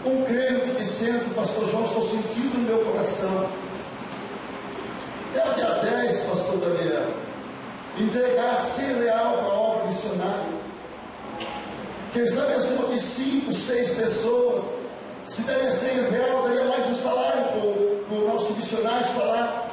um crente dizendo: pastor João, estou sentindo no meu coração, é o dia 10, pastor Daniel, entregar R$100 para a obra missionária. Quem sabe assim que 5, 6 pessoas, se daria R$100, daria mais um salário para o nosso missionário falar,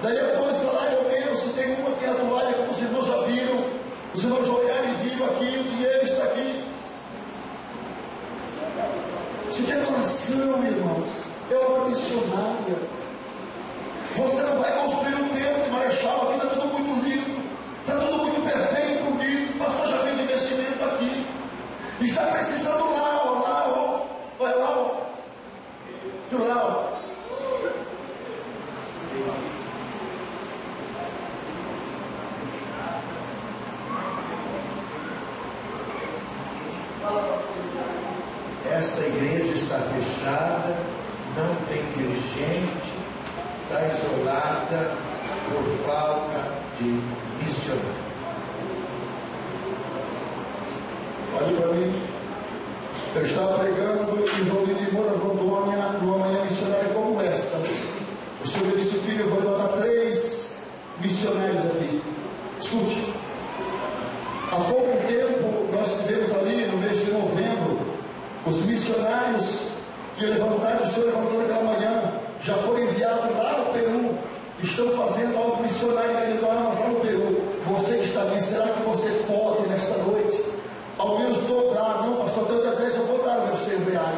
daria 2 salários ou menos. Se tem uma que é a toalha, como os irmãos já viram, os irmãos já olharam e viram aqui, o dinheiro está aqui. Se tem coração, irmãos, é obra missionária. Você não vai construir um templo de Marechal, aqui está tudo muito lindo, está tudo muito perfeito, bonito. O pastor já fez investimento aqui, e está precisando lá, vai lá, que lá, Esta igreja está fechada, não tem dirigente, está isolada por falta de missionário. Olha para mim, eu estava pregando em Valdir de Moura, Rondônia, numa manhã missionária como esta. O Senhor me disse: filho, eu vou levantar 3 missionários aqui. Escute, há pouco tempo nós tivemos ali no mês de novembro, os missionários que levantaram, o Senhor levantou naquela manhã, já foram enviados lá no Peru, estão fazendo algo missionário em Armas lá no Peru. Você que está ali, será que você pode nesta noite ao menos dobrar? Não, pastor, Deus é 10, eu vou dar meus R$100.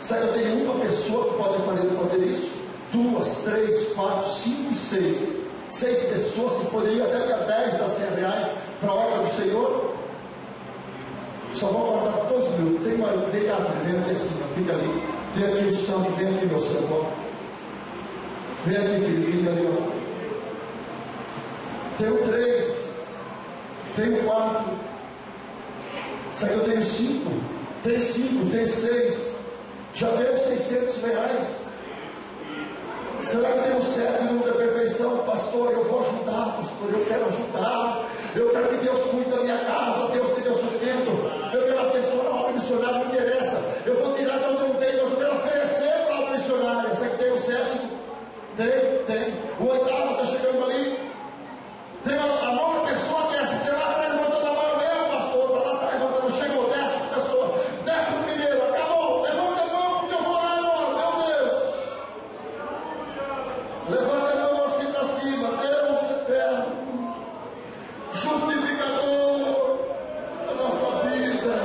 Sabe, eu tenho uma pessoa que pode fazer isso, 2, 3, 4, 5 e 6. 6 pessoas que poderiam até dar 10, dar R$100 para a obra do Senhor. Só vou guardar 2 minutos. Tem aqui assim, fica ali. Tem aqui o santo, vem aqui, meu Senhor. Vem aqui, filho, fica ali, ó. Tenho 3, tenho 4. Sabe, eu tenho 5, tem 5, tem 6. Já deu R$600. Será que tem um 7 número da perfeição? Pastor, eu vou ajudar, pastor, eu quero ajudar. Eu quero que Deus cuide da minha casa, Deus que deu sustento. Eu quero abençoar a obra missionária, não interessa. Eu vou tirar de onde eu não tenho, mas eu quero oferecer para a obra missionária. Será que tem um 7? Tem. O 8º está chegando ali. Tem a nova pessoa dessa, tem lá atrás levantando a mão mesmo, pastor. Está lá atrás levantando, chegou, desce a pessoa. Desce o primeiro, acabou. Levanta a mão, porque eu vou lá agora, meu Deus. Levanta a mão assim para cima. Deus eterno, justificador da nossa vida.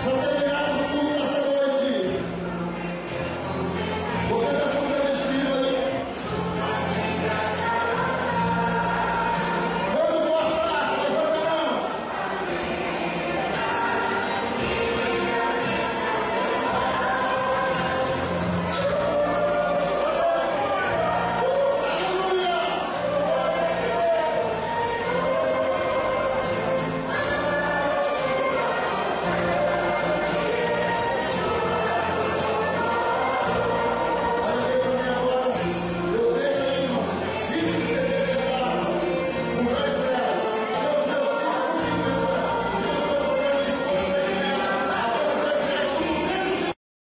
Não tem